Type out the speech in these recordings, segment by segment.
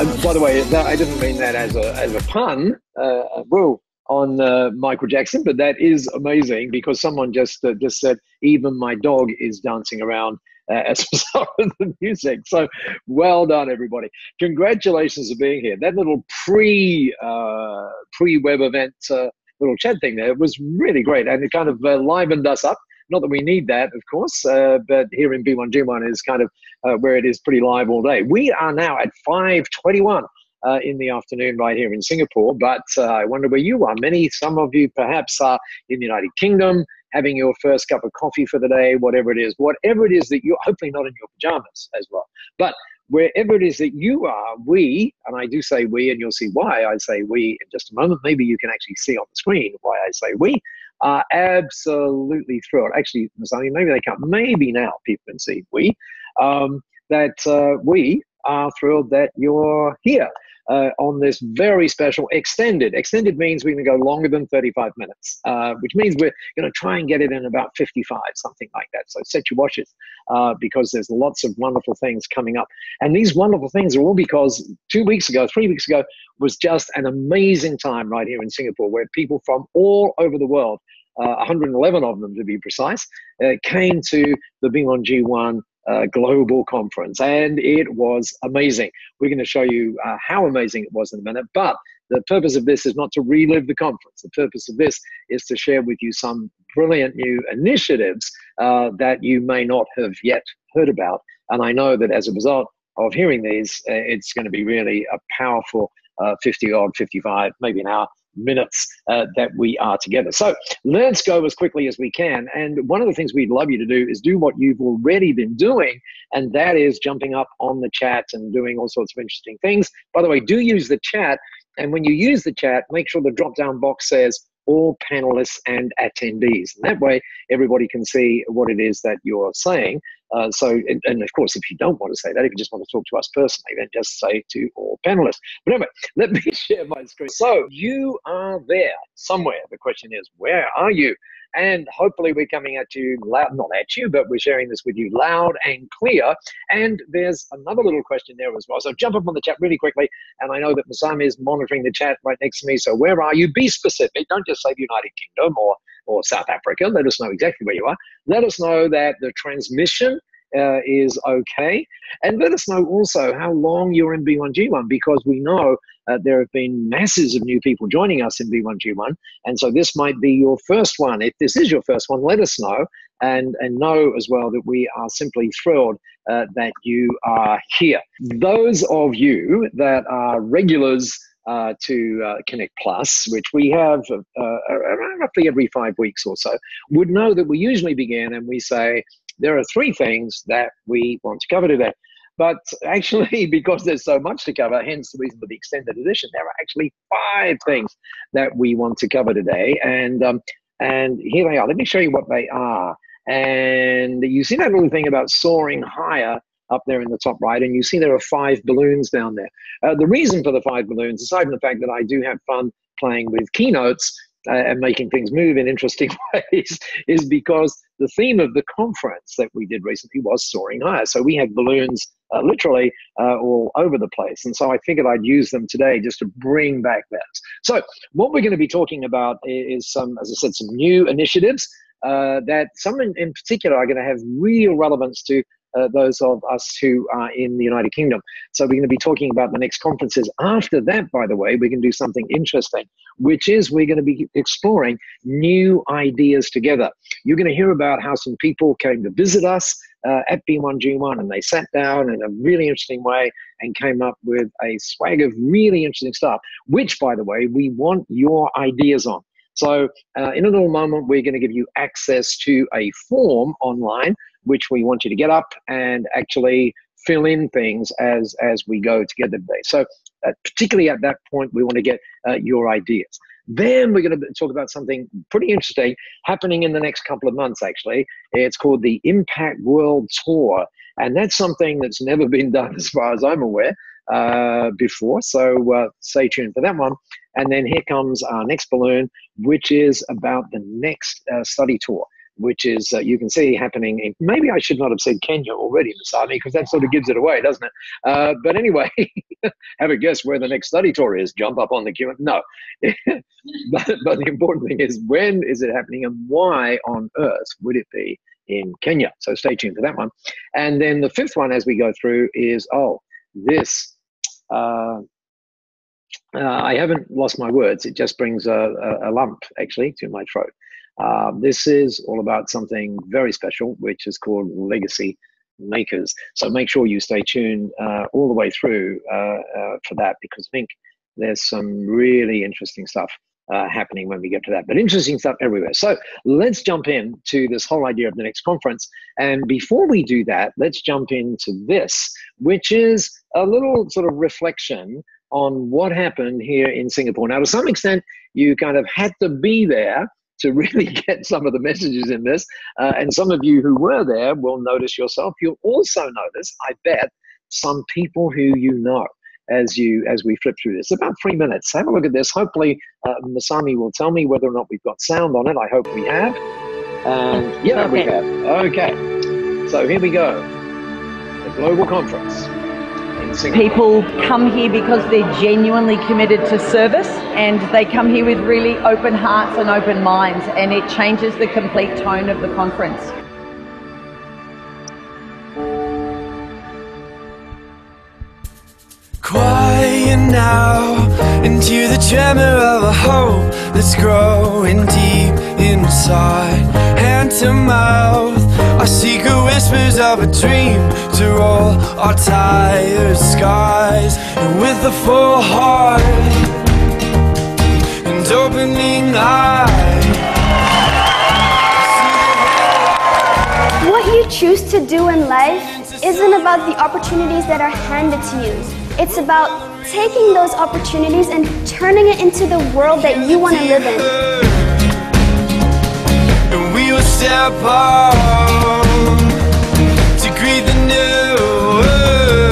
And by the way, I didn't mean that as a pun, well, on Michael Jackson, but that is amazing because someone just said, even my dog is dancing around as a result of the music. So well done, everybody. Congratulations for being here. That little pre-web event little chat thing there was really great, and it kind of livened us up. Not that we need that, of course, but here in B1G1 is kind of where it is pretty live all day. We are now at 5:21 in the afternoon right here in Singapore, but I wonder where you are. Some of you perhaps are in the United Kingdom, having your first cup of coffee for the day, whatever it is that you're, hopefully not in your pajamas as well. But wherever it is that you are, we, and I do say we, and you'll see why I say we in just a moment. Maybe you can actually see on the screen why I say we, are absolutely thrilled. Actually, maybe they can't. Maybe now people can see we, we are thrilled that you're here on this very special extended. Extended means we're going to go longer than 35 minutes, which means we're going to try and get it in about 55, something like that. So set your watches because there's lots of wonderful things coming up. And these wonderful things are all because 3 weeks ago, was just an amazing time right here in Singapore where people from all over the world, 111 of them to be precise, came to the B1G1 global conference, and it was amazing. We're going to show you how amazing it was in a minute, but the purpose of this is not to relive the conference. The purpose of this is to share with you some brilliant new initiatives that you may not have yet heard about, and I know that as a result of hearing these, it's going to be really a powerful 50-odd, 55, maybe an hour minutes that we are together. So let's go as quickly as we can. And one of the things we'd love you to do is do what you've already been doing, and that is jumping up on the chat and doing all sorts of interesting things. By the way, do use the chat. And when you use the chat, make sure the drop-down box says all panelists and attendees. And that way, everybody can see what it is that you're saying. And of course, if you don't want to say that, if you just want to talk to us personally, then just say to all panelists. But anyway, let me share my screen. So you are there somewhere. The question is, where are you? And hopefully we're coming at you loud, not at you, but we're sharing this with you loud and clear. And there's another little question there as well. So jump up on the chat really quickly. And I know that Masami is monitoring the chat right next to me. So where are you? Be specific. Don't just say the United Kingdom or South Africa. Let us know exactly where you are. Let us know that the transmission is okay. And let us know also how long you're in B1G1, because we know there have been masses of new people joining us in B1G1. And so this might be your first one. If this is your first one, let us know, and know as well that we are simply thrilled that you are here. Those of you that are regulars to Connect Plus, which we have roughly every 5 weeks or so, would know that we usually begin and we say, there are 3 things that we want to cover today. But actually, because there's so much to cover, hence the reason for the extended edition, there are actually 5 things that we want to cover today. And here they are. Let me show you what they are. And you see that little thing about soaring higher up there in the top right, and you see there are 5 balloons down there. The reason for the 5 balloons, aside from the fact that I do have fun playing with keynotes and making things move in interesting ways, is because the theme of the conference that we did recently was soaring higher. So we had balloons literally all over the place. And so I figured I'd use them today just to bring back that. So what we're going to be talking about is some, as I said, some new initiatives that some in particular are going to have real relevance to those of us who are in the United Kingdom. So we're going to be talking about the next conferences. After that, by the way, we can do something interesting, which is we're going to be exploring new ideas together. You're going to hear about how some people came to visit us at B1G1, and they sat down in a really interesting way and came up with a swag of really interesting stuff, which, by the way, we want your ideas on. So in a little moment, we're going to give you access to a form online, which we want you to get up and actually fill in things as we go together today. So particularly at that point, we want to get your ideas. Then we're going to talk about something pretty interesting happening in the next couple of months, actually. It's called the Impact World Tour. And that's something that's never been done, as far as I'm aware, before. So stay tuned for that one. And then here comes our next balloon, which is about the next study tour. which is, you can see happening in, maybe I should not have said Kenya already, Masami, because that sort of gives it away, doesn't it? But anyway, have a guess where the next study tour is. Jump up on the queue. No. but the important thing is, when is it happening and why on earth would it be in Kenya? So stay tuned for that one. And then the fifth one as we go through is, this, I haven't lost my words. It just brings a lump, actually, to my throat. This is all about something very special, which is called Legacy Makers. So make sure you stay tuned all the way through for that, because I think there's some really interesting stuff happening when we get to that, but interesting stuff everywhere. So let's jump into this whole idea of the next conference. And before we do that, let's jump into this, which is a little sort of reflection on what happened here in Singapore. Now, to some extent, you kind of had to be there to really get some of the messages in this. And some of you who were there will notice yourself. You'll also notice, I bet, some people who you know as we flip through this. About 3 minutes. Have a look at this. Hopefully, Masami will tell me whether or not we've got sound on it. I hope we have. Yeah, okay. We have. Okay. So here we go. The Global Conference. People come here because they're genuinely committed to service, and they come here with really open hearts and open minds, and it changes the complete tone of the conference. Quiet now, into the tremor of a hope that's growing deep inside. Hand to mouth, our secret whispers of a dream to roll our tired skies. And with a full heart and opening eyes, what you choose to do in life isn't about the opportunities that are handed to you. It's about taking those opportunities and turning it into the world that you want to live in. And we will step on to greet the new world.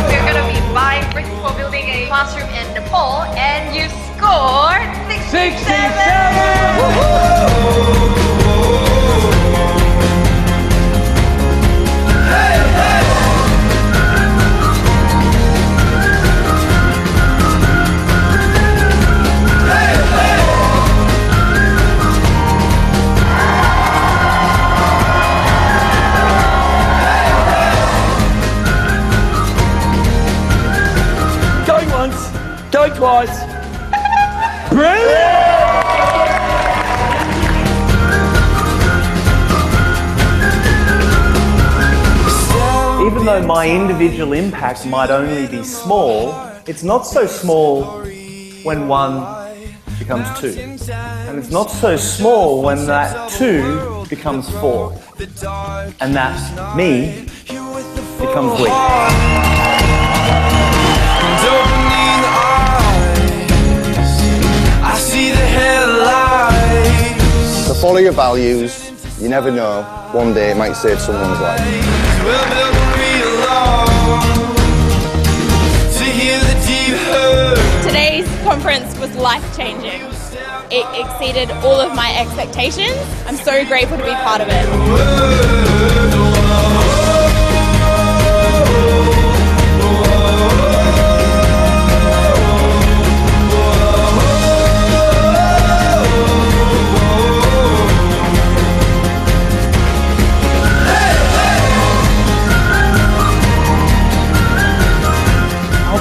We're going to be buying bricks for building a classroom in Nepal, and you scored 67! Going twice. Brilliant! Even though my individual impact might only be small, it's not so small when one becomes two. And it's not so small when that two becomes four. And that me becomes we. So follow your values. You never know. One day it might save someone's life. Today's conference was life-changing. It exceeded all of my expectations. I'm so grateful to be part of it.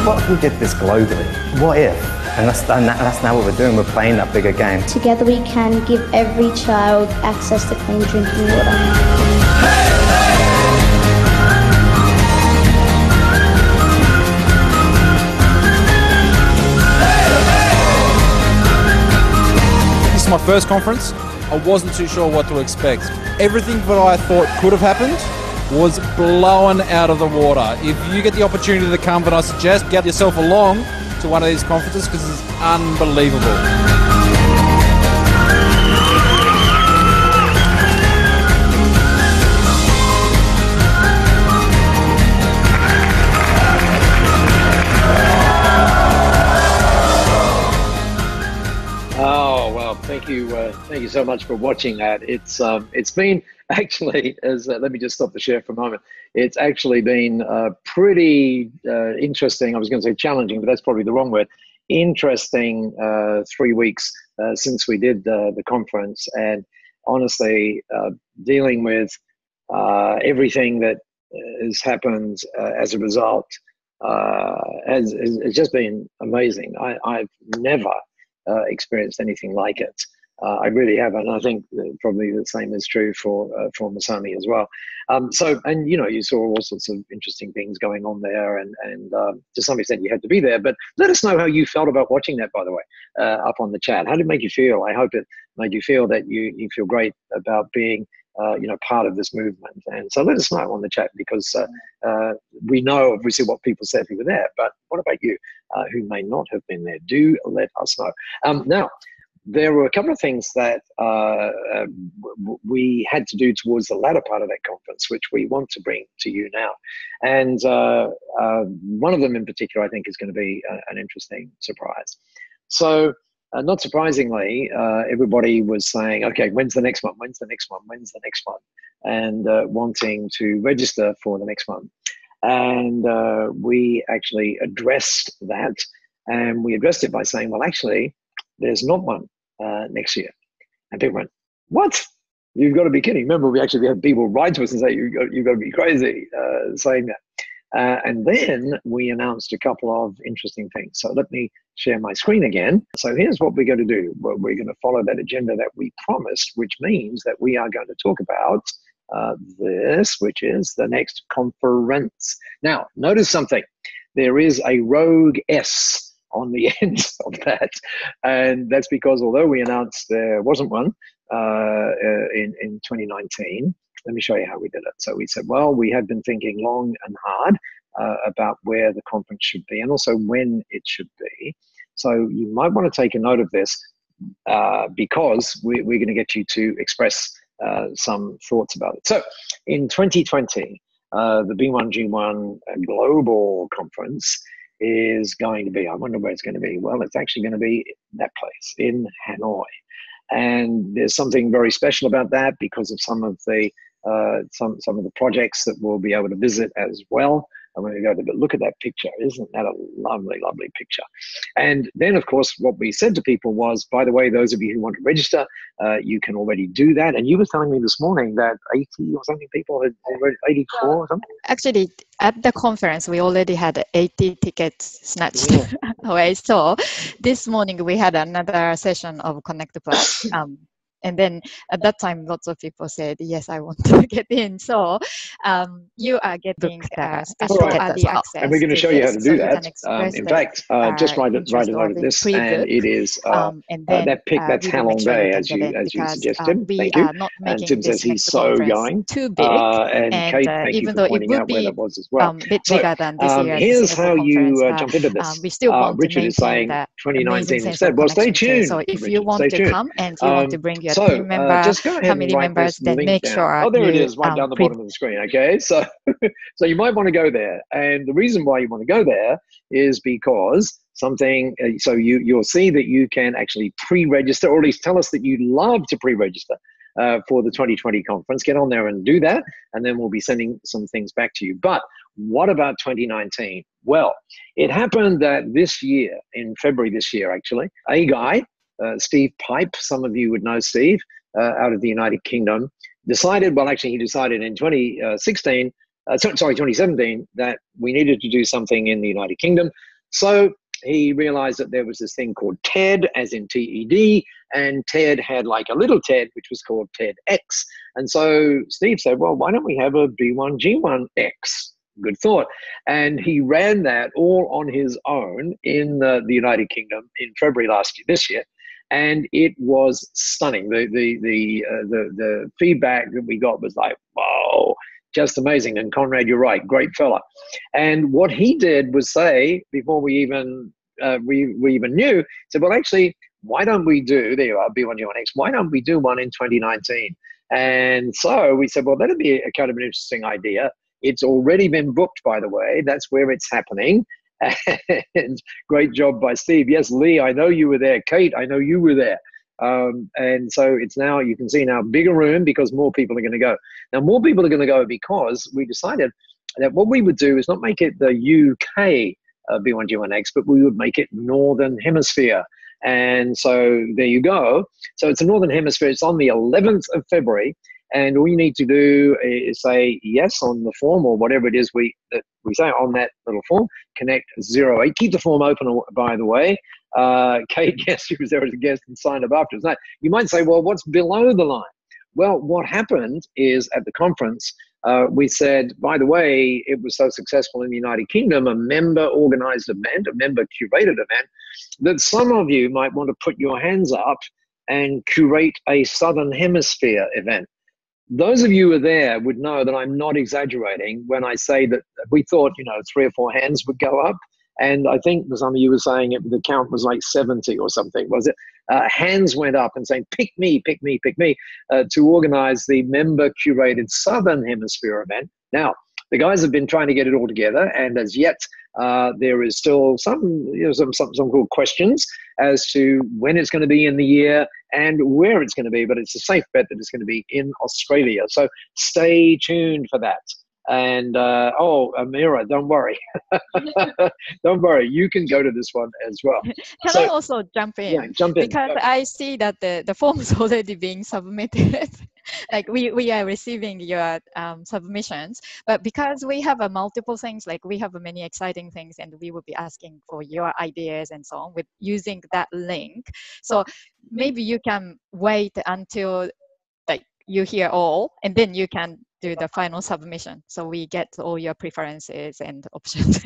What if we did this globally? What if? And that's now what we're doing. We're playing that bigger game. Together we can give every child access to clean drinking water. This is my first conference. I wasn't too sure what to expect. Everything that I thought could have happened was blown out of the water. If you get the opportunity to come, then I suggest get yourself along to one of these conferences because it's unbelievable. Oh, well, thank Thank you so much for watching that. It's been actually, let me just stop the share for a moment. It's actually been pretty interesting. I was going to say challenging, but that's probably the wrong word. Interesting 3 weeks since we did the conference, and honestly, dealing with everything that has happened as a result has just been amazing. I've never experienced anything like it. I really haven't. I think probably the same is true for Masami as well. And you saw all sorts of interesting things going on there, and to some extent you had to be there. But let us know how you felt about watching that, by the way, up on the chat. How did it make you feel? I hope it made you feel that you feel great about being part of this movement. And so let us know on the chat, because we know obviously what people said who were there, but what about you who may not have been there? Do let us know. Now, there were a couple of things that we had to do towards the latter part of that conference, which we want to bring to you now. And one of them in particular, I think, is going to be an interesting surprise. So, not surprisingly, everybody was saying, okay, when's the next one? When's the next one? When's the next one? And wanting to register for the next one. And we actually addressed that. And we addressed it by saying, well, actually, there's not one next year. And people went, what? You've got to be kidding. Remember, we had people write to us and say, you've got to be crazy saying that. And then we announced a couple of interesting things. So let me share my screen again. So here's what we're going to do. We're going to follow that agenda that we promised, which means that we are going to talk about this, which is the next conference. Now, notice something. There is a rogue S on the end of that. And that's because although we announced there wasn't one in 2019, let me show you how we did it. So we said, well, we had been thinking long and hard about where the conference should be and also when it should be. So you might want to take a note of this because we're going to get you to express some thoughts about it. So in 2020, the B1G1 Global Conference is going to be, I wonder where it's going to be. Well, it's actually going to be that place in Hanoi. And there's something very special about that because of some of the projects that we'll be able to visit as well. And when we go to look at that picture, isn't that a lovely, lovely picture? And then, of course, what we said to people was, by the way, those of you who want to register, you can already do that. And you were telling me this morning that 80 or something people had already, 84 or something? Actually, at the conference, we already had 80 tickets snatched away. So this morning, we had another session of Connect Plus. And then at that time, lots of people said, yes, I want to get in. So you are getting special early access. And we're going to show you how to do that. In fact, just write a note of this. And it is that pic, that's Halong Bay, as you suggested. Thank you. And Tim says he's so going. Too big. And Kate, thank you for pointing out where that was as well. Bit bigger than this year. Here's how you jump into this. We still want Richard is saying 2019 instead. Well, stay tuned. So if you want to come and you want to bring your team member, just go ahead family members, then make sure. Oh, there it is, right down the bottom of the screen. Okay, so so you might want to go there, and the reason why you want to go there is because something. So you'll see that you can actually pre-register, or at least tell us that you'd love to pre-register for the 2020 conference. Get on there and do that, and then we'll be sending some things back to you. But what about 2019? Well, it happened that this year, in February this year, actually, a guy. Steve Pipe, some of you would know Steve, out of the United Kingdom, decided, well, actually he decided in 2017, that we needed to do something in the United Kingdom. So he realized that there was this thing called TED, as in TED, and TED had like a little TED, which was called TEDx. And so Steve said, well, why don't we have a B1G1X? Good thought. And he ran that all on his own in the United Kingdom in February this year. And it was stunning. The feedback that we got was like, whoa, just amazing. And Conrad, you're right, great fella. And what he did was say, before we even knew, said, well, actually, why don't we do, there you are, B1G1X, why don't we do one in 2019? And so we said, well, that'd be a kind of an interesting idea. It's already been booked, by the way. That's where it's happening. And great job by Steve. Yes, Lee, I know you were there. Kate, I know you were there. And so it's now, you can see now, bigger room because more people are going to go. Now, more people are going to go because we decided that what we would do is not make it the UK B1G1X, but we would make it Northern Hemisphere. And so there you go. So it's a Northern Hemisphere. It's on the 11th of February. And all you need to do is say yes on the form, or whatever it is that we say on that little form. Connect 08. Keep the form open, by the way. Kate guessed she was there as a guest and signed up afterwards. Now, you might say, well, what's below the line? Well, what happened is at the conference, we said, by the way, it was so successful in the United Kingdom, a member-organized event, a member-curated event, that some of you might want to put your hands up and curate a Southern Hemisphere event. Those of you who are there would know that I'm not exaggerating when I say that we thought, 3 or 4 hands would go up. And I think some of you were saying the count was like 70 or something, was it? Hands went up and saying, pick me, pick me, pick me, to organize the member-curated Southern Hemisphere event. Now, the guys have been trying to get it all together, and as yet, there is still some called questions as to when it's going to be in the year and where it's going to be, but it's a safe bet that it's going to be in Australia. So stay tuned for that. And Amira, don't worry. Don't worry, you can go to this one as well. Can I also jump in? Yeah, jump in. Because I see that the form is already being submitted. Like we are receiving your submissions, but because we have multiple things, like we have many exciting things, and we will be asking for your ideas and so on with using that link. So maybe you can wait until you hear all, and then you can do the final submission. So we get all your preferences and options.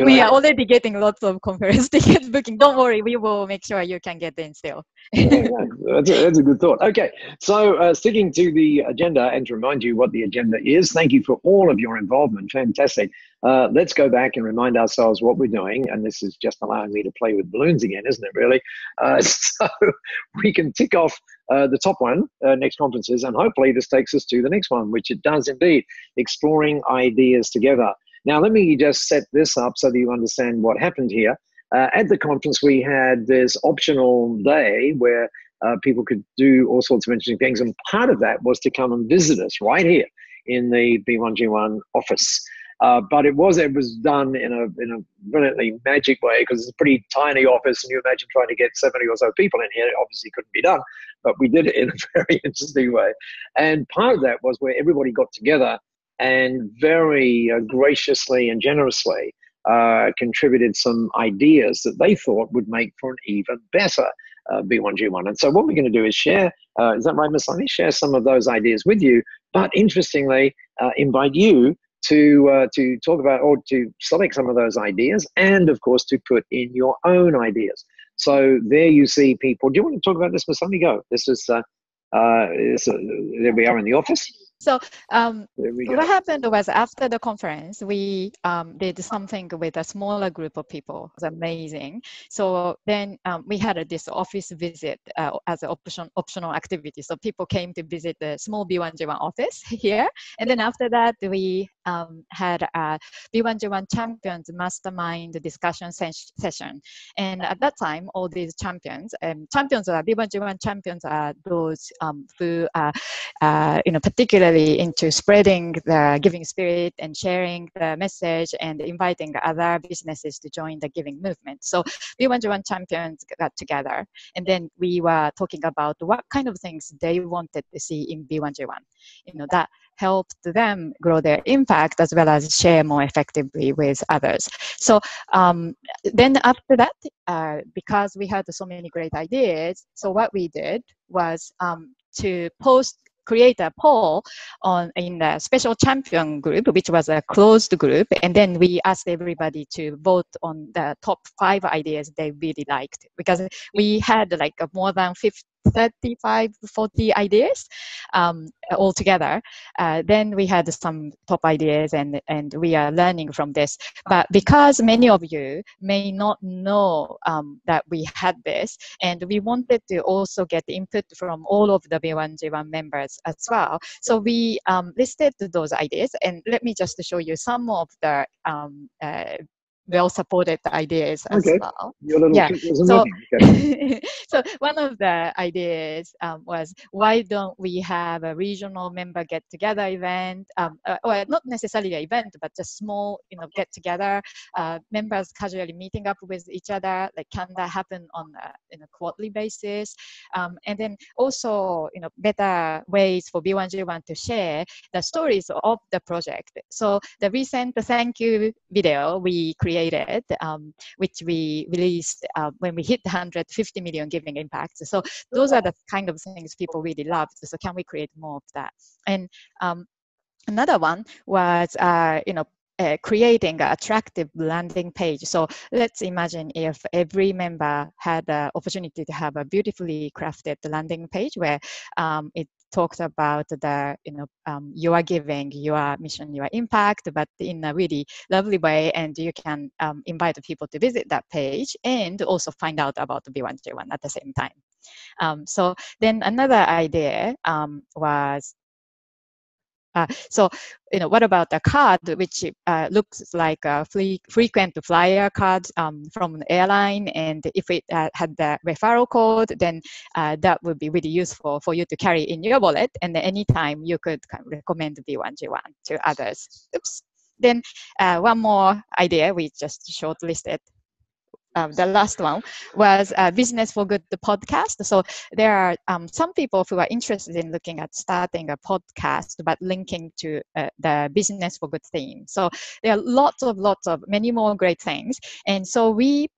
We are already getting lots of conference tickets booking. Don't worry, we will make sure you can get in still. That's a good thought. Okay, so sticking to the agenda, and to remind you what the agenda is, thank you for all of your involvement. Fantastic. Let's go back and remind ourselves what we're doing. And this is just allowing me to play with balloons again, isn't it, really? So we can tick off the top one, next conferences, and hopefully this takes us to the next one, which it does indeed, exploring ideas together. Now, let me just set this up so that you understand what happened here. At the conference, we had this optional day where people could do all sorts of interesting things, and part of that was to come and visit us right here in the B1G1 office. But it was done in a brilliantly magic way, because it's a pretty tiny office, and you imagine trying to get 70 or so people in here. It obviously couldn't be done, but we did it in a very interesting way. And part of that was where everybody got together and very graciously and generously contributed some ideas that they thought would make for an even better B1G1. And so what we're going to do is share, is that right, Miss Sunny? Share some of those ideas with you, but interestingly, invite you to talk about, or to select some of those ideas, and of course to put in your own ideas. So there you see people. Do you want to talk about this, Miss Sunny? Go. This is there we are in the office. So what happened was, after the conference, we did something with a smaller group of people. It was amazing. So then we had this office visit as an optional activity. So people came to visit the small B1G1 office here. And then after that, we had a B1G1 Champions Mastermind discussion session. And at that time, all these champions B1G1 champions are those who are particularly into spreading the giving spirit and sharing the message and inviting other businesses to join the giving movement. So B1G1 champions got together, and then we were talking about what kind of things they wanted to see in B1G1, that helped them grow their impact as well as share more effectively with others. So then after that, because we had so many great ideas, so what we did was to create a poll in the special champion group, which was a closed group, and then we asked everybody to vote on the top 5 ideas they really liked, because we had like more than 35, 40 ideas altogether. Then we had some top ideas, and we are learning from this. But because many of you may not know that we had this, and we wanted to also get input from all of the B1G1 members as well. So we listed those ideas, and let me just show you some of the well supported ideas as Okay. well. Your little Yeah. trick wasn't So, working. Okay. so one of the ideas was, why don't we have a regional member get together event, or not necessarily an event, but just small, get together, members casually meeting up with each other. Like, can that happen on a quarterly basis? And then also, better ways for B1G1 to share the stories of the project. So the recent thank you video we created, which we released when we hit 150 million giving impacts. So those are the kind of things people really loved. So can we create more of that? And another one was, creating an attractive landing page. So let's imagine if every member had the opportunity to have a beautifully crafted landing page where it talks about the, your giving, your mission, your impact, but in a really lovely way. And you can invite people to visit that page and also find out about the B1G1 at the same time. So then another idea was, what about a card which looks like a frequent flyer card from an airline, and if it had the referral code, then that would be really useful for you to carry in your wallet, and anytime you could kind of recommend B1G1 to others. Oops. Then one more idea we just shortlisted. The last one was Business for Good, the podcast. So there are some people who are interested in looking at starting a podcast, but linking to the Business for Good theme. So there are lots of many more great things. And so we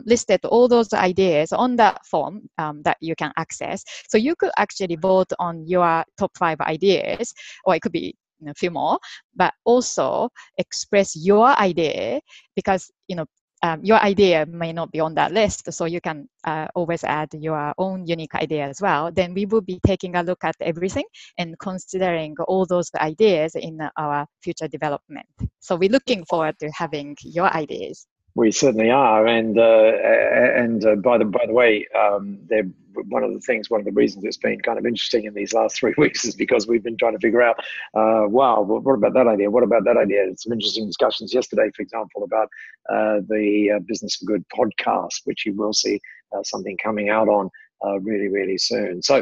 listed all those ideas on that form that you can access. So you could actually vote on your top 5 ideas, or it could be a few more, but also express your idea, because, your idea may not be on that list, so you can always add your own unique idea as well. Then we will be taking a look at everything and considering all those ideas in our future development. So we're looking forward to having your ideas. We certainly are, and by the way, one of the reasons it's been kind of interesting in these last 3 weeks is because we've been trying to figure out, wow, what about that idea? What about that idea? Some interesting discussions yesterday, for example, about the Business for Good podcast, which you will see something coming out on really, really soon. So,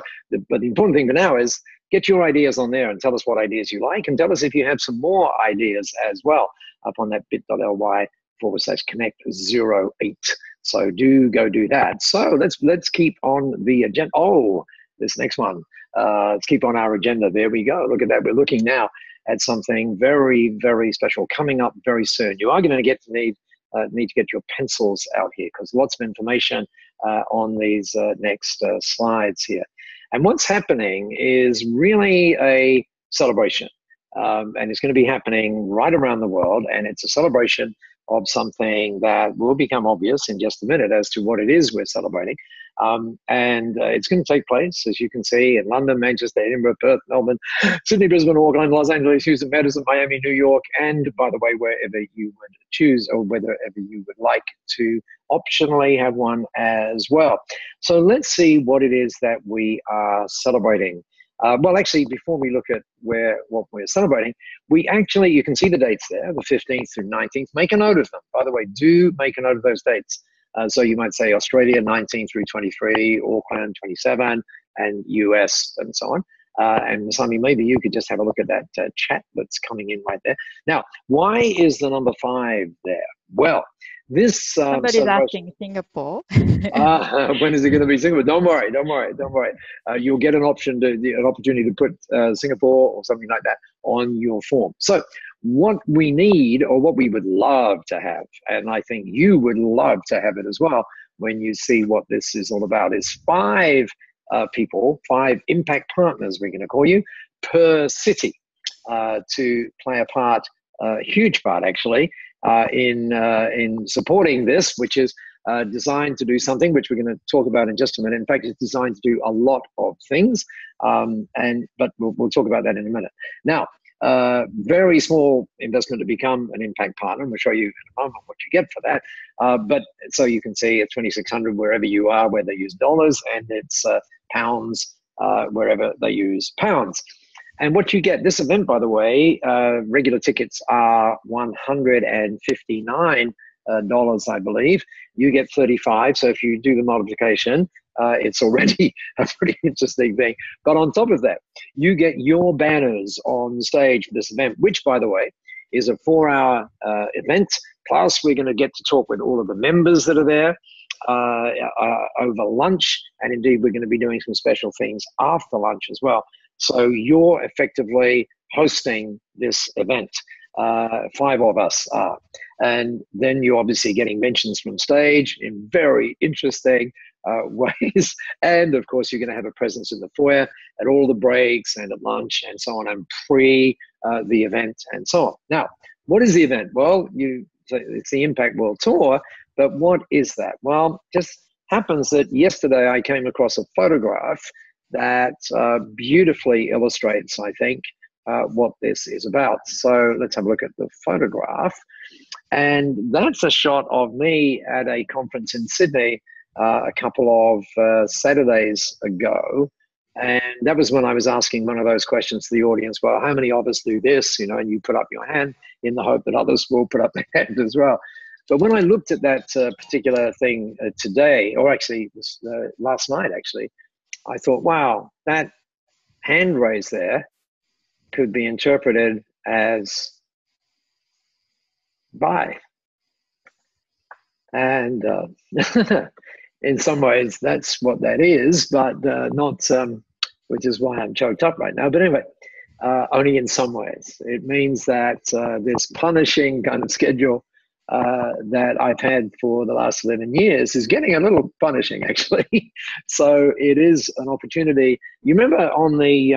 but the important thing for now is get your ideas on there and tell us what ideas you like, and tell us if you have some more ideas as well up on that bit.ly/connect08. So do go do that. So let's keep on the agenda. Oh, this next one. Let's keep on our agenda. There we go. Look at that. We're looking now at something very, very special coming up very soon. You are going to need to get your pencils out here, because lots of information on these next slides here. And what's happening is really a celebration. And it's going to be happening right around the world. And it's a celebration of something that will become obvious in just a minute as to what it is we're celebrating. And it's going to take place, as you can see, in London, Manchester, Edinburgh, Perth, Melbourne, Sydney, Brisbane, Auckland, Los Angeles, Houston, Madison, Miami, New York, and, by the way, wherever you would choose, or wherever you would like to optionally have one as well. So let's see what it is that we are celebrating. Well, actually, before we look at what we're celebrating, you can see the dates there, the 15th through 19th. Make a note of them. By the way, do make a note of those dates. So you might say Australia 19 through 23, Auckland 27, and US, and so on. And Masami, maybe you could just have a look at that chat that's coming in right there. Now, why is the number 5 there? Well, this somebody's asking Singapore. When is it going to be Singapore? Don't worry. You'll get an opportunity to put Singapore or something like that on your form. So what we need, or what we would love to have, and I think you would love to have it as well when you see what this is all about, is 5 people, 5 impact partners, we're going to call you, per city to play a part, a huge part actually, in supporting this, which is designed to do something which we're going to talk about in just a minute. In fact, it's designed to do a lot of things, but we'll talk about that in a minute. Now, very small investment to become an impact partner, and we'll show you in a moment what you get for that. But so you can see it's 2,600 wherever you are, where they use dollars, and it's pounds wherever they use pounds. And what you get, this event, by the way, regular tickets are $159 I believe. You get 35. So if you do the multiplication, it's already a pretty interesting thing. But on top of that, you get your banners on stage for this event, which, by the way, is a 4-hour event. Plus, we're going to get to talk with all of the members that are there over lunch. And indeed, we're going to be doing some special things after lunch as well. So you're effectively hosting this event. 5 of us are. And then you're obviously getting mentions from stage in very interesting ways. And of course, you're going to have a presence in the foyer at all the breaks and at lunch and so on, and pre the event and so on. Now, what is the event? Well, it's the Impact World Tour, but what is that? Well, just happens that yesterday I came across a photograph that beautifully illustrates, I think, what this is about. So let's have a look at the photograph. And that's a shot of me at a conference in Sydney a couple of Saturdays ago. And that was when I was asking one of those questions to the audience, well, how many of us do this? You know, and you put up your hand in the hope that others will put up their hand as well. But when I looked at that particular thing today, or actually last night, actually, I thought, wow, that hand raise there could be interpreted as bye. And in some ways, that's what that is, but not, which is why I'm choked up right now. But anyway, only in some ways. It means that this punishing kind of schedule that I've had for the last 11 years is getting a little punishing, actually. So it is an opportunity. You remember on the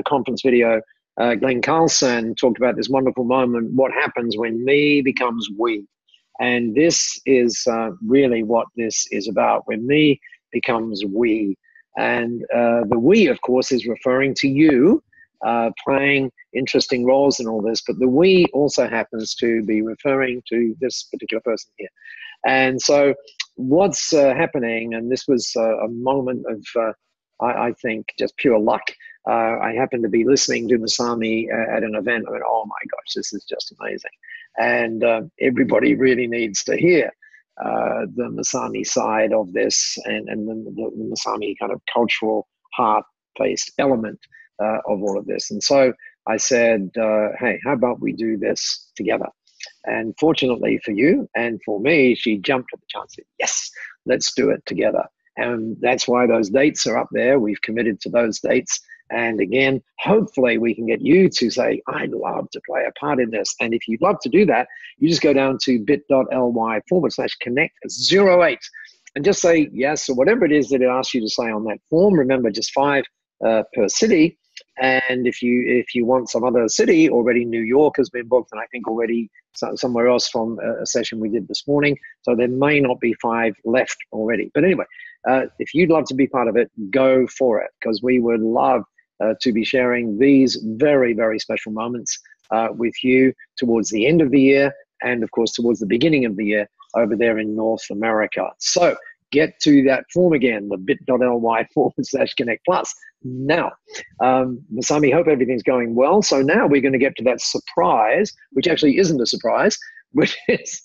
conference video, Glenn Carlson talked about this wonderful moment, what happens when me becomes we. And this is really what this is about, when me becomes we. And the we, of course, is referring to you, playing interesting roles in all this, but the we also happens to be referring to this particular person here. And so what's happening, and this was a moment of, I think, just pure luck. I happened to be listening to Masami at an event. I went, oh my gosh, this is just amazing. And everybody really needs to hear the Masami side of this, and the Masami kind of cultural heart-based element of all of this. And so I said, hey, how about we do this together? And fortunately for you and for me, she jumped at the chance and said, yes, let's do it together. And that's why those dates are up there. We've committed to those dates. And again, hopefully we can get you to say, I'd love to play a part in this. And if you'd love to do that, you just go down to bit.ly/connect08 and just say yes, or whatever it is that it asks you to say on that form. Remember, just 5 per city. And if you want some other city, already New York has been booked, and I think already somewhere else from a session we did this morning. So there may not be 5 left already. But anyway, if you'd love to be part of it, go for it, because we would love to be sharing these very, very special moments with you towards the end of the year, and of course towards the beginning of the year over there in North America. So get to that form again, the bit.ly/connect+. Now, Masami, hope everything's going well. So now we're going to get to that surprise, which actually isn't a surprise, which is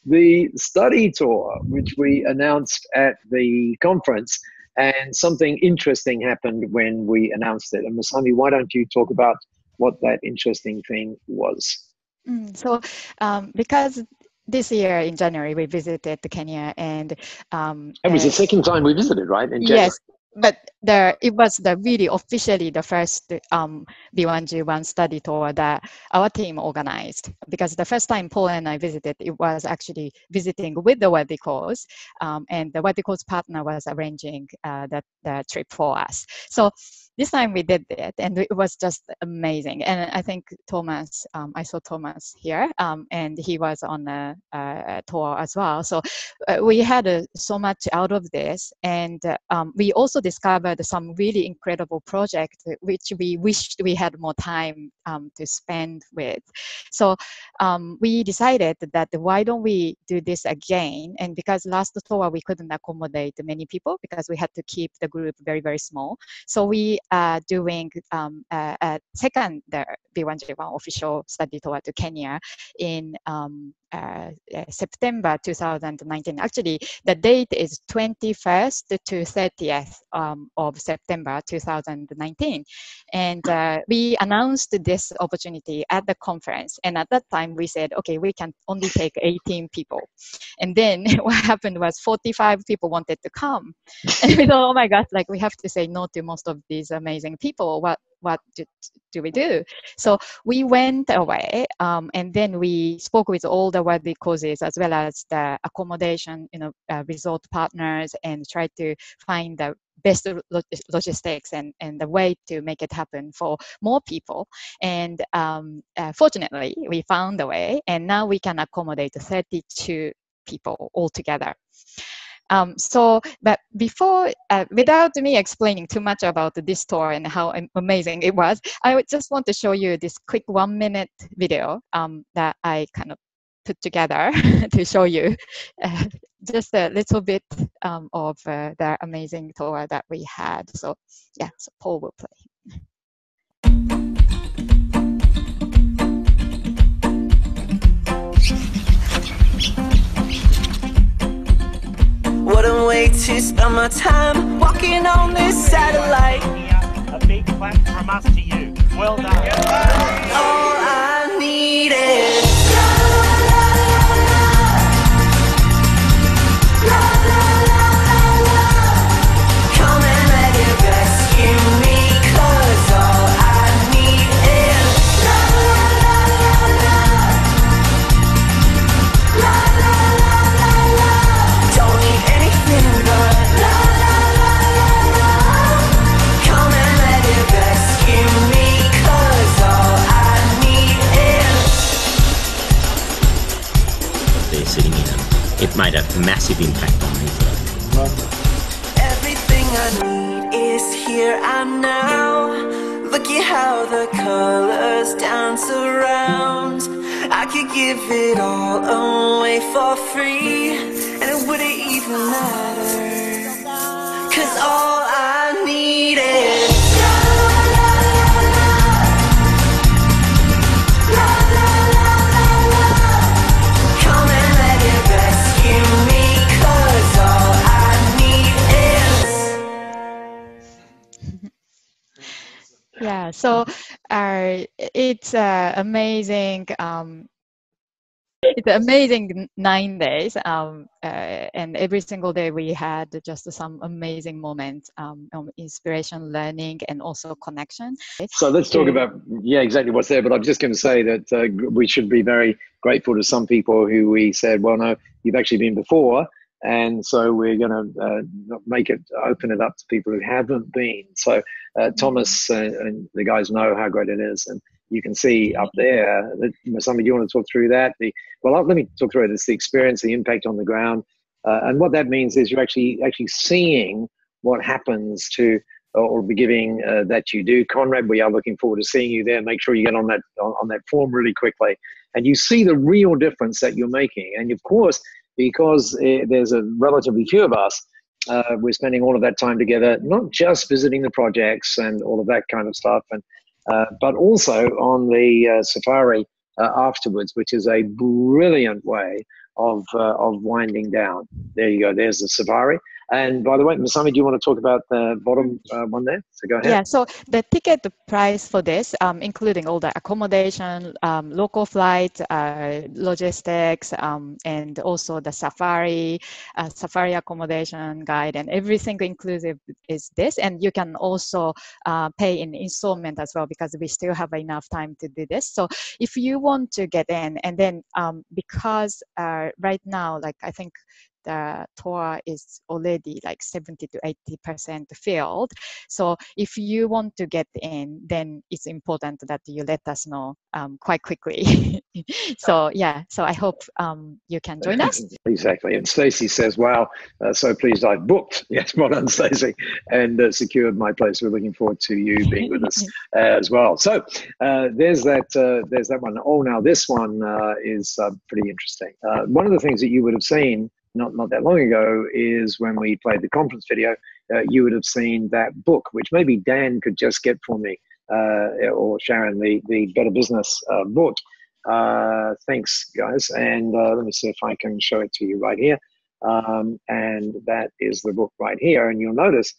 the study tour, which we announced at the conference. And something interesting happened when we announced it. And Masami, why don't you talk about what that interesting thing was? So because this year in January, we visited Kenya, and it was the second time we visited, right? In January. Yes, but it was really officially the first B1G1 study tour that our team organized. Because the first time Paul and I visited, it was actually visiting with the Worthy Cause, and the Worthy Cause partner was arranging the trip for us. So this time we did it, and it was just amazing. And I think Thomas, I saw Thomas here, and he was on a tour as well. So we had so much out of this, and we also discovered some really incredible projects which we wished we had more time to spend with. So we decided that why don't we do this again? And because last tour we couldn't accommodate many people because we had to keep the group very, very small. So we are doing a second B1G1 official study tour to Kenya in September 2019. Actually, the date is 21st to 30th of September 2019. And we announced this opportunity at the conference. And at that time, we said, okay, we can only take 18 people. And then what happened was 45 people wanted to come. And we thought, oh my gosh, like we have to say no to most of these amazing people. What do we do? So we went away, and then we spoke with all the worthy causes as well as the accommodation, resort partners, and tried to find the best logistics and the way to make it happen for more people. And fortunately, we found a way, and now we can accommodate 32 people altogether. But before, without me explaining too much about this tour and how amazing it was, I would just want to show you this quick 1-minute video that I kind of put together to show you just a little bit of the amazing tour that we had. So yeah, so Paul will play. What a way to spend my time walking on this satellite. A big clap from us to you. Well done. All I need is come and let it rescue me, 'cause all I need is don't need anything but come and let it rescue me, 'cause all I need is. They're sitting in. It made a massive impact on me. Everything I need is here and now. Look at how the colors dance around. I could give it all away for free, and it wouldn't even matter, 'cause all I need is come and let it rescue me, 'cause all I need is. Yeah, so it's amazing. It's amazing 9 days, and every single day we had just some amazing moments of inspiration, learning, and also connection. So let's talk about, yeah, exactly what's there. But I'm just going to say that we should be very grateful to some people who we said, well, no, you've actually been before. And so we're going to open it up to people who haven't been. So Thomas and the guys know how great it is. And you can see up there, somebody, you want to talk through that? Let me talk through it. It's the experience, the impact on the ground. And what that means is you're actually seeing what happens to, or the giving that you do. Conrad, we are looking forward to seeing you there. Make sure you get on that form really quickly. And you see the real difference that you're making. And of course, because there's a relatively few of us, we're spending all of that time together, not just visiting the projects and all of that kind of stuff, but also on the safari afterwards, which is a brilliant way of winding down. There you go. There's the safari. And by the way, Masami, do you want to talk about the bottom one there? So go ahead. Yeah, so the ticket price for this, including all the accommodation, local flights, logistics, and also the safari accommodation guide, and everything inclusive is this. And you can also pay in installment as well, because we still have enough time to do this. So if you want to get in, and then because right now, like I think the tour is already like 70 to 80% filled. So if you want to get in, then it's important that you let us know quite quickly. So yeah, so I hope you can join us. Exactly. And Stacey says, wow, so pleased I've booked. Yes, well done, Stacey, and secured my place. We're looking forward to you being with us as well. So there's that one. Oh, now this one is pretty interesting. One of the things that you would have seen not that long ago is when we played the conference video, you would have seen that book, which maybe Dan could just get for me, or Sharon, the Better Business book. Thanks, guys. And let me see if I can show it to you right here. And that is the book right here. And you'll notice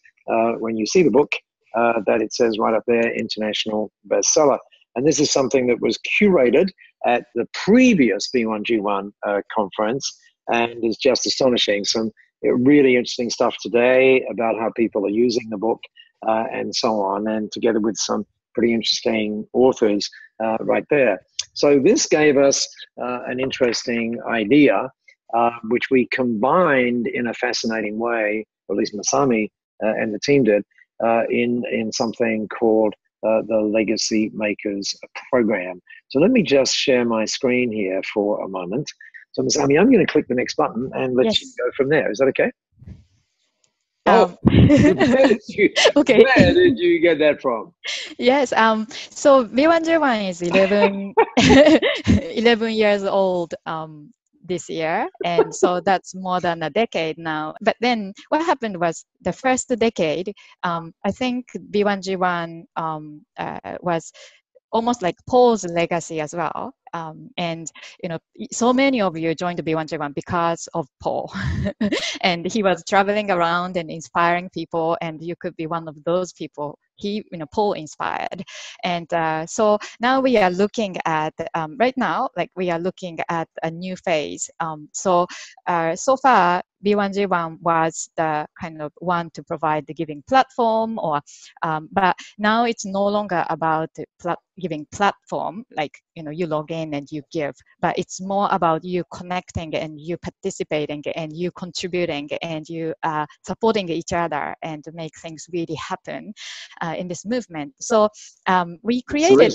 when you see the book that it says right up there, international bestseller. And this is something that was curated at the previous B1G1 conference and is just astonishing. Some really interesting stuff today about how people are using the book and so on, and together with some pretty interesting authors right there. So this gave us an interesting idea, which we combined in a fascinating way, or at least Masami and the team did, in something called the Legacy Makers program. So let me just share my screen here for a moment. So Masami, I'm going to click the next button and let you go from there. Is that okay? Okay. Where did you get that from? Yes. So B1G1 is 11 years old this year, and so that's more than a decade now. But then what happened was the first decade, I think B1G1 was almost like Paul's legacy as well. And so many of you joined B1G1 because of Paul. And he was traveling around and inspiring people, and you could be one of those people Paul inspired. And so now we are looking at right now, like we are looking at a new phase. So far B1G1 was the kind of one to provide the giving platform, but now it's no longer about giving platform, like you log in and you give, but it's more about you connecting and you participating and you contributing and you supporting each other and to make things really happen in this movement. So we created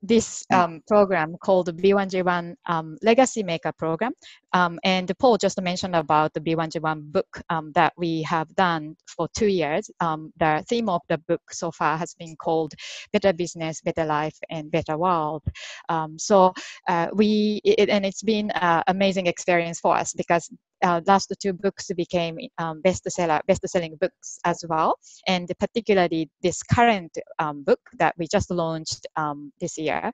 this program called the B1G1 Legacy Maker Program. And Paul just mentioned about the B1G1 book that we have done for 2 years. The theme of the book so far has been called Better Business, Better Life, and Better World. And it's been an amazing experience for us because last 2 books became best-selling books as well. And particularly this current book that we just launched this year,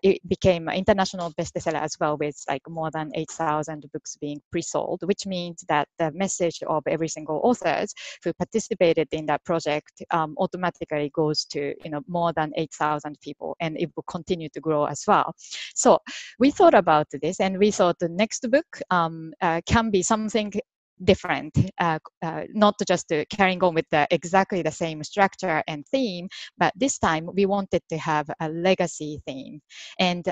it became an international bestseller as well, with like more than 8,000 books being pre-sold, which means that the message of every single authors who participated in that project automatically goes to more than 8,000 people, and it will continue to grow as well. So we thought about this, and we thought the next book can be something different, not just carrying on with exactly the same structure and theme, but this time we wanted to have a legacy theme. And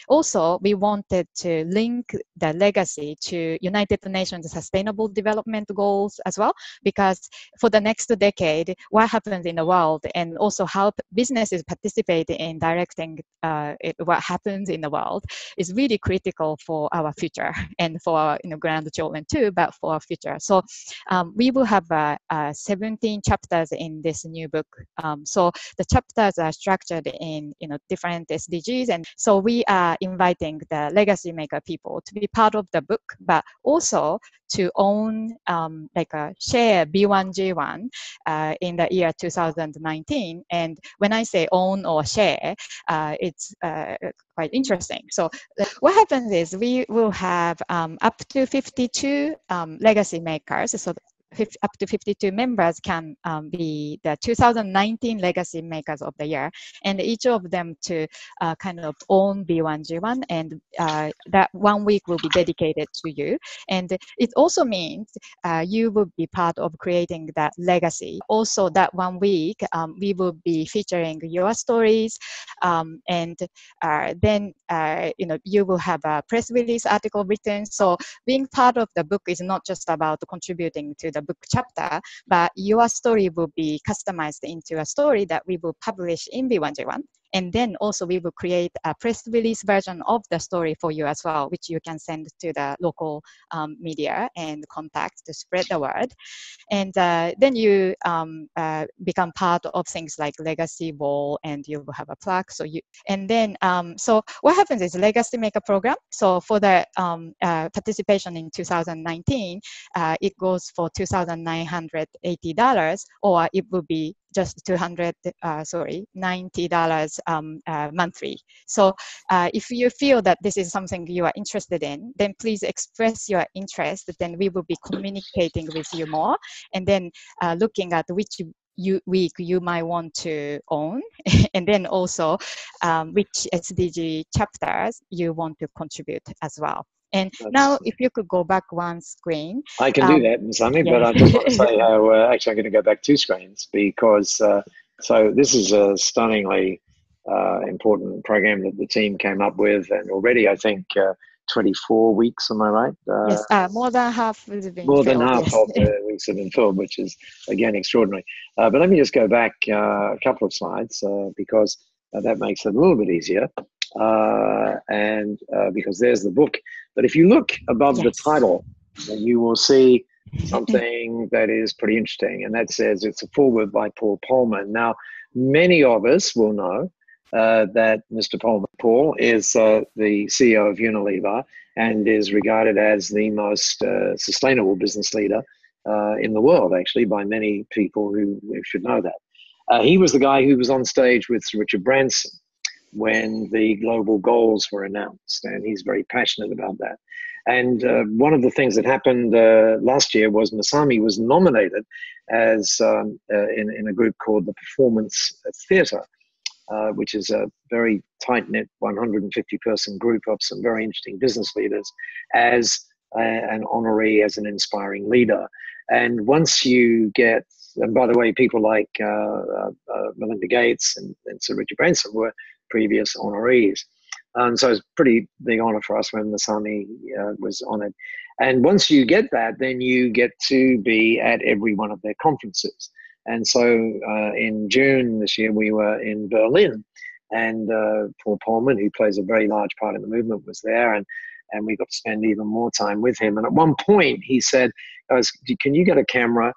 also we wanted to link the legacy to United Nations Sustainable Development Goals as well, because for the next decade, what happens in the world and also how businesses participate in directing what happens in the world is really critical for our future and for our grandchildren too, but for our future. So we will have 17 chapters in this new book. So the chapters are structured in different SDGs, and so we are inviting the legacy maker people to be part of the book, but also to own share B1G1 in the year 2019. And when I say own or share, it's quite interesting. So what happens is we will have up to 52 legacy makers. So up to 52 members can be the 2019 Legacy Makers of the Year, and each of them to kind of own B1G1, and that 1 week will be dedicated to you. And it also means you will be part of creating that legacy. Also, that 1 week, we will be featuring your stories, and then you will have a press release article written. So being part of the book is not just about contributing to the book chapter, but your story will be customized into a story that we will publish in B1G1. And then also we will create a press release version of the story for you as well, which you can send to the local media and contacts to spread the word. And then you become part of things like Legacy Wall, and you will have a plaque. So so what happens is Legacy Maker program. So for the participation in 2019, it goes for $2,980, or it will be just $90 monthly. So if you feel that this is something you are interested in, then please express your interest. Then we will be communicating with you more, and then looking at which week you might want to own, and then also which SDG chapters you want to contribute as well. And now, if you could go back one screen. I can do that, Masami, but I just want to say how, actually I'm going to go back 2 screens, because, so this is a stunningly important program that the team came up with, and already I think 24 weeks, am I right? Yes, more than half has been More than filled, half yes. of the weeks have been filled, which is, again, extraordinary. But let me just go back a couple of slides, because that makes it a little bit easier. Because there's the book. But if you look above the title, then you will see something that is pretty interesting, and that says it's a foreword by Paul Polman. Now, many of us will know that Mr. Paul is the CEO of Unilever and is regarded as the most sustainable business leader in the world, actually, by many people who should know that. He was the guy who was on stage with Sir Richard Branson when the global goals were announced, and he's very passionate about that. And one of the things that happened last year was Masami was nominated as in a group called the Performance Theatre, which is a very tight-knit 150-person group of some very interesting business leaders, as an honoree, as an inspiring leader. And once you get, and by the way, people like Melinda Gates and Sir Richard Branson were previous honorees. So it's a pretty big honor for us when Masami was honored. And once you get that, then you get to be at every one of their conferences. And so in June this year, we were in Berlin, and Paul Polman, who plays a very large part in the movement, was there, and we got to spend even more time with him. And at one point he said, can you get a camera,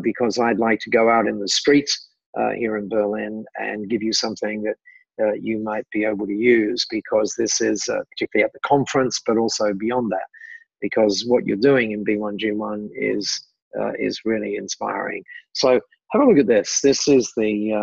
because I'd like to go out in the streets here in Berlin and give you something that you might be able to use, because this is particularly at the conference, but also beyond that, because what you're doing in B1G1 is really inspiring. So have a look at this. This is the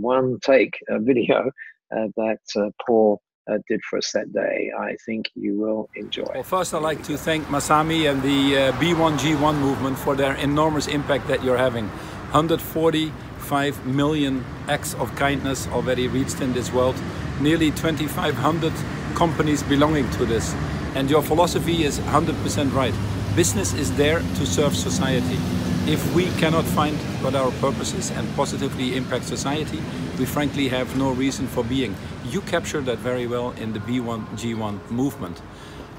one take video that Paul did for us that day. I think you will enjoy. Well, first I'd like to thank Masami and the B1G1 movement for their enormous impact that you're having. 145 million acts of kindness already reached in this world, nearly 2,500 companies belonging to this. And your philosophy is 100% right. Business is there to serve society. If we cannot find what our purpose is and positively impact society, we frankly have no reason for being. You captured that very well in the B1G1 movement.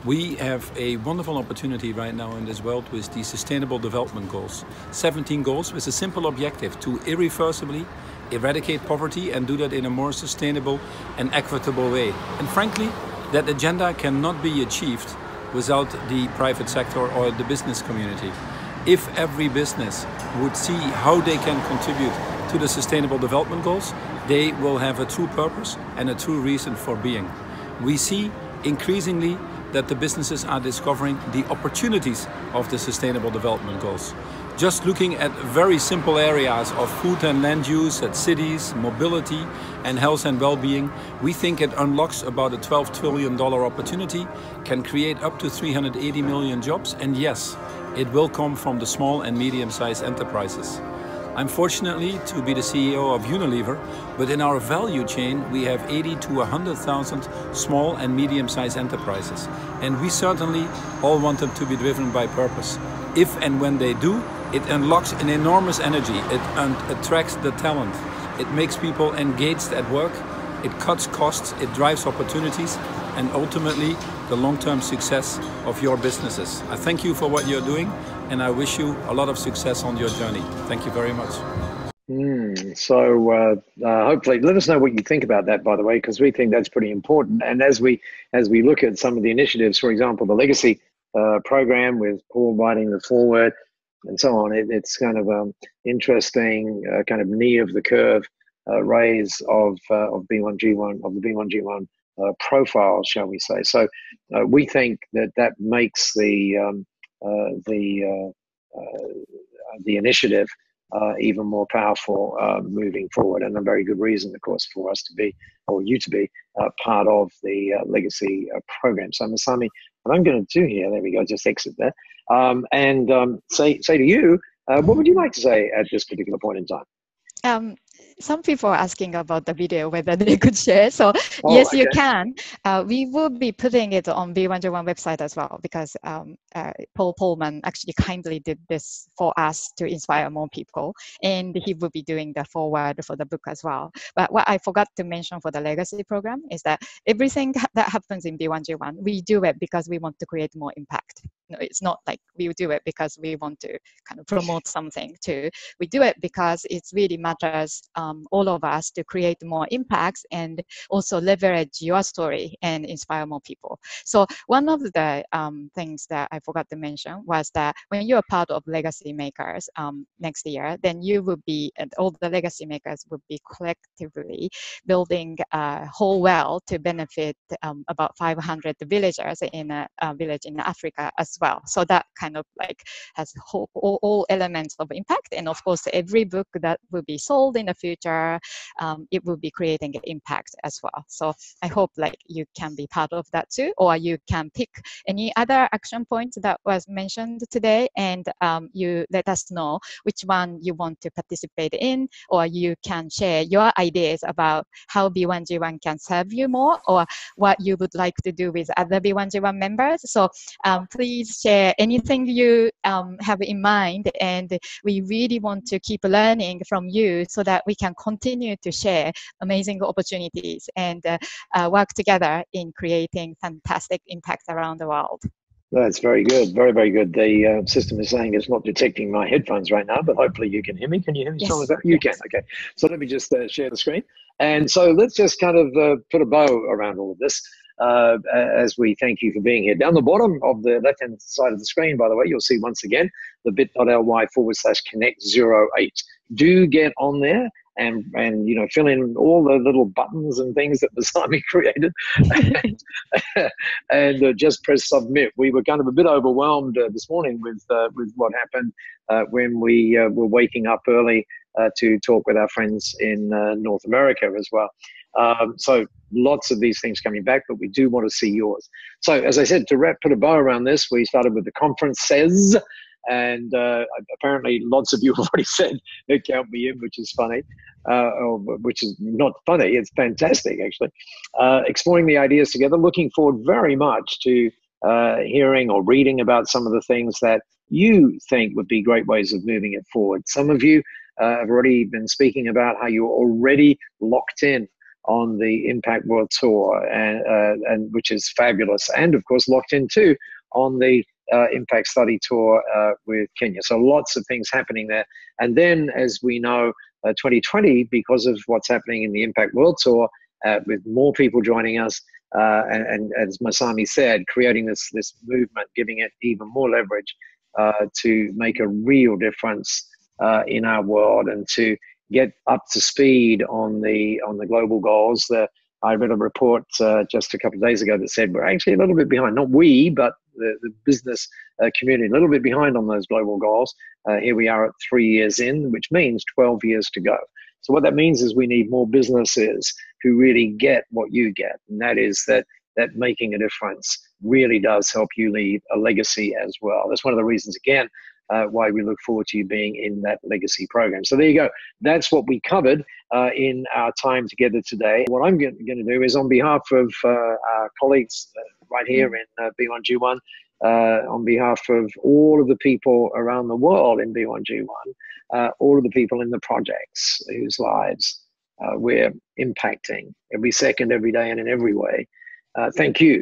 We have a wonderful opportunity right now in this world with the Sustainable Development Goals. 17 goals with a simple objective: to irreversibly eradicate poverty and do that in a more sustainable and equitable way. And frankly, that agenda cannot be achieved without the private sector or the business community. If every business would see how they can contribute to the Sustainable Development Goals, they will have a true purpose and a true reason for being. We see increasingly that the businesses are discovering the opportunities of the Sustainable Development Goals. Just looking at very simple areas of food and land use, at cities, mobility, and health and well-being, we think it unlocks about a $12 trillion opportunity, can create up to 380 million jobs, and yes, it will come from the small and medium-sized enterprises. I'm fortunately to be the CEO of Unilever, but in our value chain we have 80 to 100,000 small and medium-sized enterprises, and we certainly all want them to be driven by purpose. If and when they do, it unlocks an enormous energy, it attracts the talent, it makes people engaged at work, it cuts costs, it drives opportunities, and ultimately the long-term success of your businesses. I thank you for what you're doing, and I wish you a lot of success on your journey. Thank you very much. So hopefully, let us know what you think about that, by the way, because we think that's pretty important. And as we look at some of the initiatives, for example, the legacy program with Paul writing the foreword and so on, it's kind of interesting, kind of knee of the curve raise of B1G1, of the B1G1 profile, shall we say. So we think that makes the initiative even more powerful moving forward, and a very good reason, of course, for us to be, or you to be, part of the legacy program. So Masami, what I'm going to do here, there we go, just exit there, and say to you, what would you like to say at this particular point in time? Some people are asking about the video, whether they could share. So yes, okay. You can. We will be putting it on B1G1 website as well, because Paul Pullman actually kindly did this for us to inspire more people. And he will be doing the foreword for the book as well. But what I forgot to mention for the legacy program is that everything that happens in B1G1, we do it because we want to create more impact. No, it's not like we do it because we want to kind of promote something too. We do it because it really matters, all of us, to create more impacts and also leverage your story and inspire more people. So one of the things that I forgot to mention was that when you're part of Legacy Makers next year, then you will be, and all the Legacy Makers will be collectively building a whole well to benefit about 500 villagers in a village in Africa as well. So that kind of like has all elements of impact. And of course, every book that will be sold in the future, it will be creating an impact as well. So I hope like you can be part of that too, or you can pick any other action points that was mentioned today, and you let us know which one you want to participate in, or you can share your ideas about how B1G1 can serve you more, or what you would like to do with other B1G1 members. So please share anything you have in mind, and we really want to keep learning from you so that we can continue to share amazing opportunities and work together in creating fantastic impact around the world. That's very good. Very, very good. The system is saying it's not detecting my headphones right now, but hopefully you can hear me. Can you hear me? Yes. You can. Okay. So let me just share the screen. And so let's just kind of put a bow around all of this as we thank you for being here. Down the bottom of the left-hand side of the screen, by the way, you'll see once again the bit.ly/connect08. Do get on there and you know, fill in all the little buttons and things that Masami created and just press submit. We were kind of a bit overwhelmed this morning with what happened when we were waking up early to talk with our friends in North America as well. So lots of these things coming back, but we do want to see yours. So as I said, to put a bow around this, we started with the conferences. And apparently lots of you have already said, count me in, which is funny, or which is not funny, it's fantastic actually. Exploring the ideas together, looking forward very much to hearing or reading about some of the things that you think would be great ways of moving it forward. Some of you have already been speaking about how you're already locked in on the Impact World Tour, and which is fabulous, and of course locked in too on the Impact Study Tour with Kenya. So lots of things happening there. And then, as we know, 2020, because of what's happening in the Impact World Tour, with more people joining us, and as Masami said, creating this movement, giving it even more leverage to make a real difference in our world and to get up to speed on the global goals. I read a report just a couple of days ago that said we're actually a little bit behind. Not we, but the business community, a little bit behind on those global goals. Here we are at 3 years in, which means 12 years to go. So what that means is we need more businesses who really get what you get, and that is that making a difference really does help you leave a legacy as well. That's one of the reasons, again, why we look forward to you being in that legacy program. So there you go. That's what we covered in our time together today. What I'm going to do is, on behalf of our colleagues right here in B1G1, on behalf of all of the people around the world in B1G1, all of the people in the projects whose lives we're impacting every second, every day, and in every way, thank you.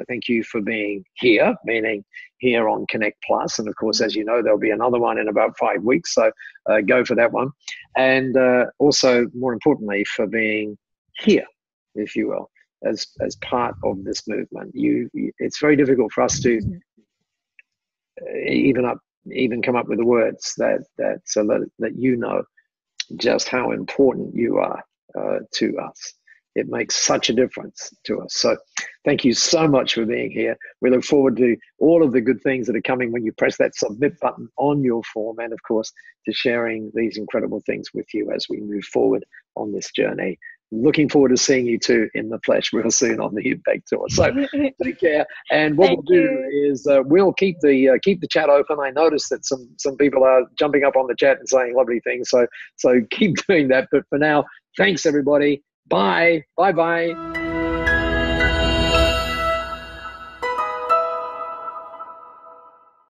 Thank you for being here, meaning here on Connect Plus. And of course, as you know, there'll be another one in about 5 weeks. So go for that one. And also, more importantly, for being here, if you will, as part of this movement. It's very difficult for us to even come up with the words so that you know just how important you are to us. It makes such a difference to us. So thank you so much for being here. We look forward to all of the good things that are coming when you press that submit button on your form, and of course, to sharing these incredible things with you as we move forward on this journey. Looking forward to seeing you two in the flesh real soon on the Impact Tour. So take care. And what we'll do is we'll keep the chat open. I noticed that some people are jumping up on the chat and saying lovely things. So keep doing that. But for now, thanks everybody. Bye. Bye-bye.